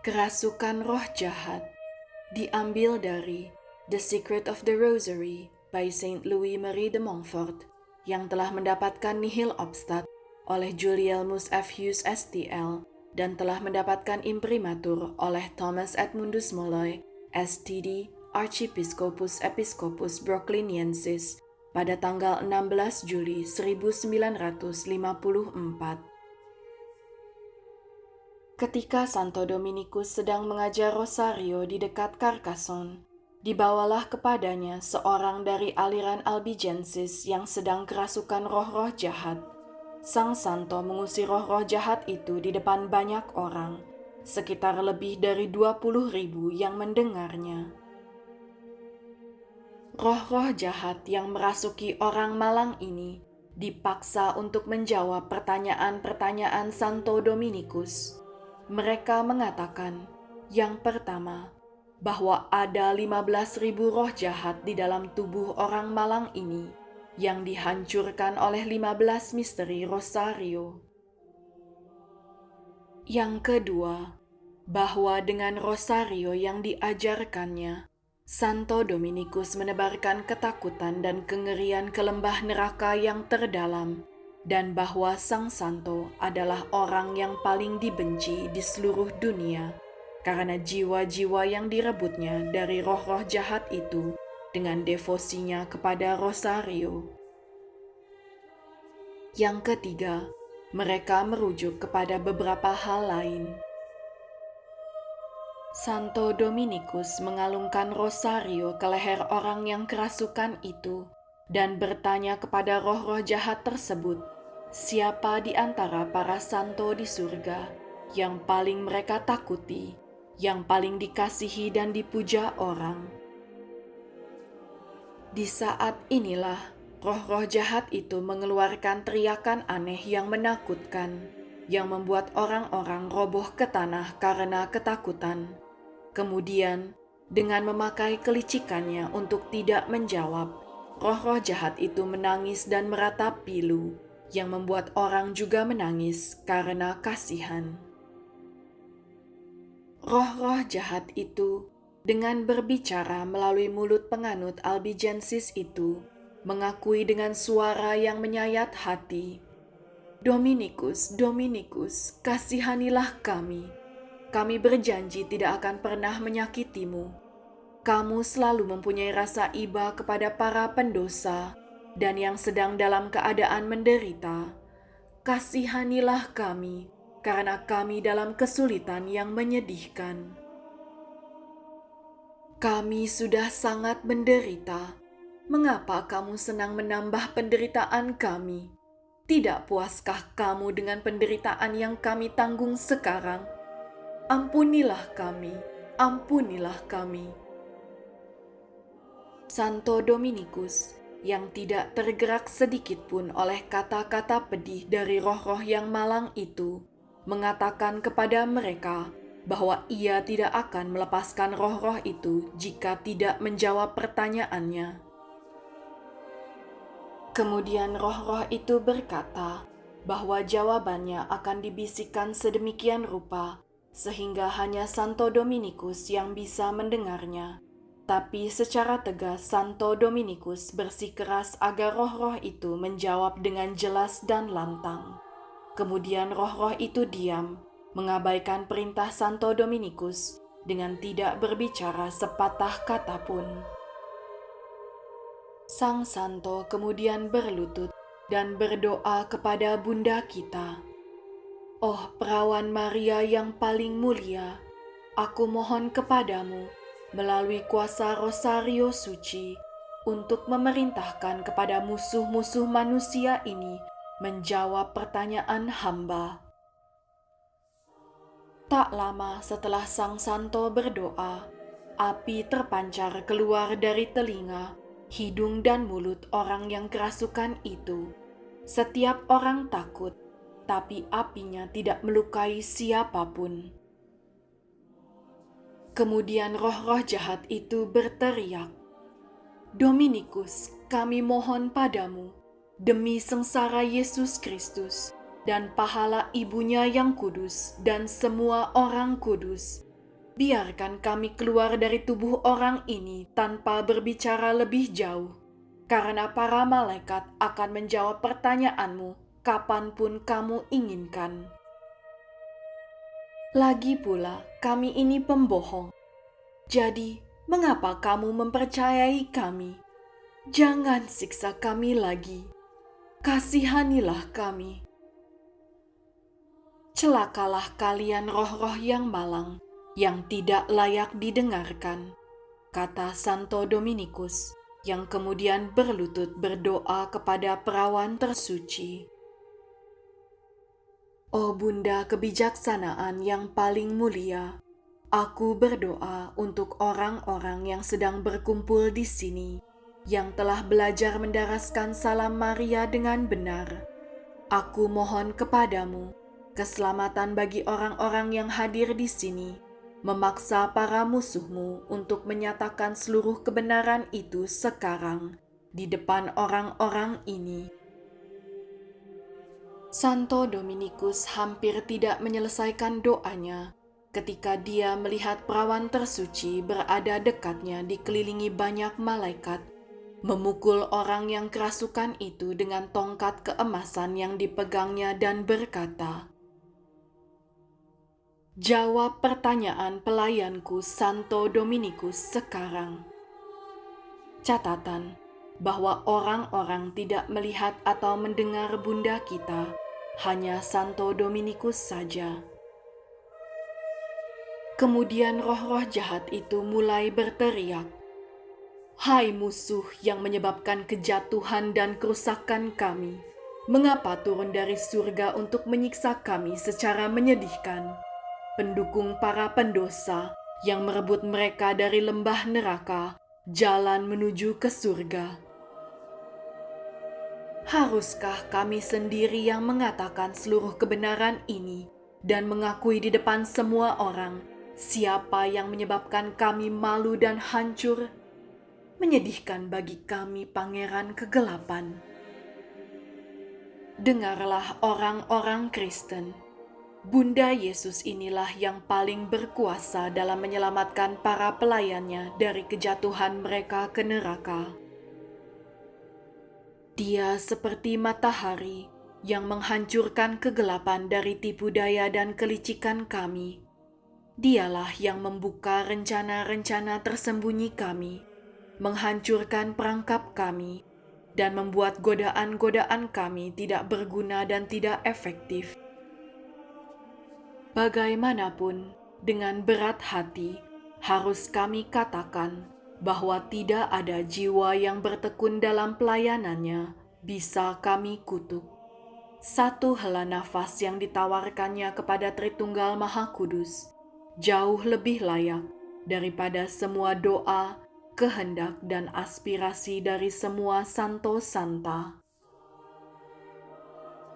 Kerasukan roh jahat diambil dari The Secret of the Rosary by Saint Louis Marie de Montfort yang telah mendapatkan nihil obstat oleh Gulielmus F. Hughes STL dan telah mendapatkan imprimatur oleh Thomas Edmundus Molloy STD Archiepiscopus Episcopus Brooklyniensis pada tanggal 16 Juli 1954. Ketika Santo Dominikus sedang mengajar Rosario di dekat Carcassonne, dibawalah kepadanya seorang dari aliran Albigensis yang sedang kerasukan roh-roh jahat. Sang Santo mengusir roh-roh jahat itu di depan banyak orang, sekitar lebih dari 20.000 yang mendengarnya. Roh-roh jahat yang merasuki orang malang ini dipaksa untuk menjawab pertanyaan-pertanyaan Santo Dominikus. Mereka mengatakan, yang pertama, bahwa ada 15.000 roh jahat di dalam tubuh orang malang ini yang dihancurkan oleh 15 misteri Rosario. Yang kedua, bahwa dengan Rosario yang diajarkannya, Santo Dominikus menebarkan ketakutan dan kengerian ke lembah neraka yang terdalam, dan bahwa Sang Santo adalah orang yang paling dibenci di seluruh dunia karena jiwa-jiwa yang direbutnya dari roh-roh jahat itu dengan devosinya kepada Rosario. Yang ketiga, mereka merujuk kepada beberapa hal lain. Santo Dominikus mengalungkan Rosario ke leher orang yang kerasukan itu dan bertanya kepada roh-roh jahat tersebut, siapa di antara para santo di surga yang paling mereka takuti, yang paling dikasihi dan dipuja orang? Di saat inilah roh-roh jahat itu mengeluarkan teriakan aneh yang menakutkan, yang membuat orang-orang roboh ke tanah karena ketakutan. Kemudian, dengan memakai kelicikannya untuk tidak menjawab, roh-roh jahat itu menangis dan meratap pilu, yang membuat orang juga menangis karena kasihan. Roh-roh jahat itu, dengan berbicara melalui mulut penganut Albigensis itu, mengakui dengan suara yang menyayat hati, Dominikus, Dominikus, kasihanilah kami. Kami berjanji tidak akan pernah menyakitimu. Kamu selalu mempunyai rasa iba kepada para pendosa dan yang sedang dalam keadaan menderita. Kasihanilah kami, karena kami dalam kesulitan yang menyedihkan. Kami sudah sangat menderita. Mengapa kamu senang menambah penderitaan kami? Tidak puaskah kamu dengan penderitaan yang kami tanggung sekarang? Ampunilah kami, ampunilah kami. Santo Dominikus, yang tidak tergerak sedikit pun oleh kata-kata pedih dari roh-roh yang malang itu, mengatakan kepada mereka bahwa ia tidak akan melepaskan roh-roh itu jika tidak menjawab pertanyaannya. Kemudian roh-roh itu berkata bahwa jawabannya akan dibisikkan sedemikian rupa sehingga hanya Santo Dominikus yang bisa mendengarnya. Tapi secara tegas Santo Dominikus bersikeras agar roh-roh itu menjawab dengan jelas dan lantang. Kemudian roh-roh itu diam, mengabaikan perintah Santo Dominikus dengan tidak berbicara sepatah kata pun. Sang Santo kemudian berlutut dan berdoa kepada Bunda kita. Oh perawan Maria yang paling mulia, aku mohon kepadamu melalui kuasa Rosario Suci untuk memerintahkan kepada musuh-musuh manusia ini menjawab pertanyaan hamba. Tak lama setelah Sang Santo berdoa, api terpancar keluar dari telinga, hidung dan mulut orang yang kerasukan itu. Setiap orang takut, tapi apinya tidak melukai siapapun. Kemudian roh-roh jahat itu berteriak, Dominikus, kami mohon padamu, demi sengsara Yesus Kristus dan pahala ibunya yang kudus dan semua orang kudus, Biarkan kami keluar dari tubuh orang ini tanpa berbicara lebih jauh, karena para malaikat akan menjawab pertanyaanmu kapanpun kamu inginkan. Lagi pula, kami ini pembohong. Jadi, mengapa kamu mempercayai kami? Jangan siksa kami lagi. Kasihanilah kami. Celakalah kalian roh-roh yang malang, yang tidak layak didengarkan, kata Santo Dominikus, yang kemudian berlutut berdoa kepada perawan tersuci. Oh Bunda kebijaksanaan yang paling mulia, aku berdoa untuk orang-orang yang sedang berkumpul di sini, yang telah belajar mendaraskan salam Maria dengan benar. Aku mohon kepadamu, keselamatan bagi orang-orang yang hadir di sini, memaksa para musuhmu untuk menyatakan seluruh kebenaran itu sekarang di depan orang-orang ini. Santo Dominikus hampir tidak menyelesaikan doanya ketika dia melihat perawan tersuci berada dekatnya dikelilingi banyak malaikat, memukul orang yang kerasukan itu dengan tongkat keemasan yang dipegangnya dan berkata, "Jawab pertanyaan pelayanku Santo Dominikus sekarang." Catatan bahwa orang-orang tidak melihat atau mendengar Bunda kita, hanya Santo Dominikus saja. Kemudian roh-roh jahat itu mulai berteriak, "Hai musuh yang menyebabkan kejatuhan dan kerusakan kami, mengapa turun dari surga untuk menyiksa kami secara menyedihkan? Pendukung para pendosa yang merebut mereka dari lembah neraka, jalan menuju ke surga. Haruskah kami sendiri yang mengatakan seluruh kebenaran ini dan mengakui di depan semua orang siapa yang menyebabkan kami malu dan hancur? Menyedihkan bagi kami Pangeran Kegelapan. Dengarlah orang-orang Kristen. Bunda Yesus inilah yang paling berkuasa dalam menyelamatkan para pelayannya dari kejatuhan mereka ke neraka. Dia seperti matahari yang menghancurkan kegelapan dari tipu daya dan kelicikan kami. Dialah yang membuka rencana-rencana tersembunyi kami, menghancurkan perangkap kami, dan membuat godaan-godaan kami tidak berguna dan tidak efektif. Bagaimanapun, dengan berat hati, harus kami katakan bahwa tidak ada jiwa yang bertekun dalam pelayanannya bisa kami kutuk. Satu hela nafas yang ditawarkannya kepada Tritunggal Maha Kudus jauh lebih layak daripada semua doa, kehendak, dan aspirasi dari semua santo santa.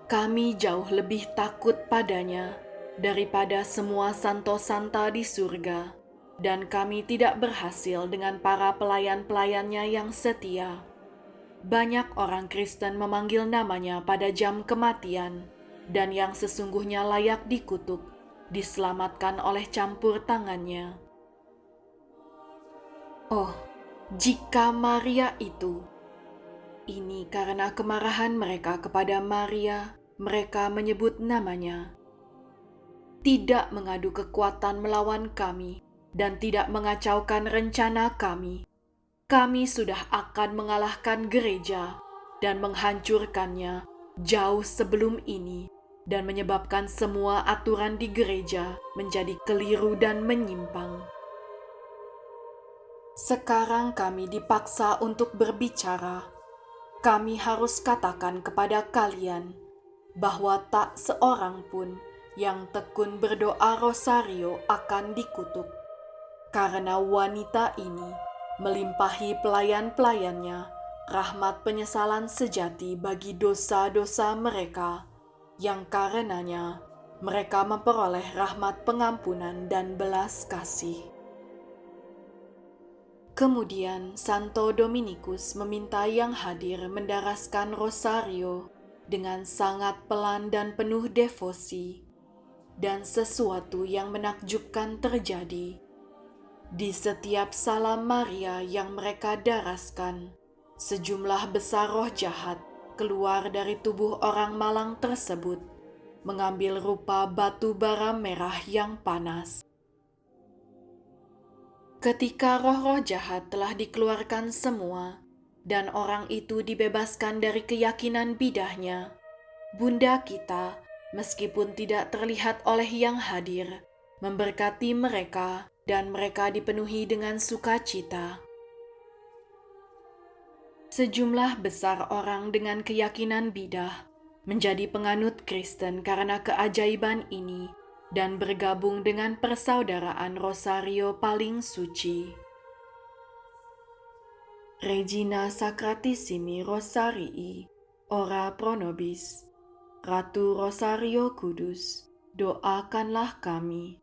Kami jauh lebih takut padanya daripada semua santo santa di surga, dan kami tidak berhasil dengan para pelayan-pelayannya yang setia. Banyak orang Kristen memanggil namanya pada jam kematian, dan yang sesungguhnya layak dikutuk, diselamatkan oleh campur tangannya. Oh, jika Maria itu, ini karena kemarahan mereka kepada Maria, mereka menyebut namanya, tidak mengadu kekuatan melawan kami dan tidak mengacaukan rencana kami. Kami sudah akan mengalahkan gereja dan menghancurkannya jauh sebelum ini dan menyebabkan semua aturan di gereja menjadi keliru dan menyimpang. Sekarang kami dipaksa untuk berbicara. Kami harus katakan kepada kalian bahwa tak seorang pun yang tekun berdoa rosario akan dikutuk, karena wanita ini melimpahi pelayan-pelayannya rahmat penyesalan sejati bagi dosa-dosa mereka, yang karenanya mereka memperoleh rahmat pengampunan dan belas kasih. Kemudian Santo Dominikus meminta yang hadir mendaraskan rosario dengan sangat pelan dan penuh devosi. Dan sesuatu yang menakjubkan terjadi Di setiap salam Maria yang mereka daraskan, sejumlah besar roh jahat keluar dari tubuh orang malang tersebut, mengambil rupa batu bara merah yang panas. Ketika roh-roh jahat telah dikeluarkan semua, dan orang itu dibebaskan dari keyakinan bidahnya, Bunda kita, meskipun tidak terlihat oleh yang hadir, memberkati mereka dan mereka dipenuhi dengan sukacita. Sejumlah besar orang dengan keyakinan bidah menjadi penganut Kristen karena keajaiban ini dan bergabung dengan persaudaraan Rosario paling suci. Regina Sacratissimi Rosarii, ora pro nobis. Ratu Rosario Kudus, doakanlah kami.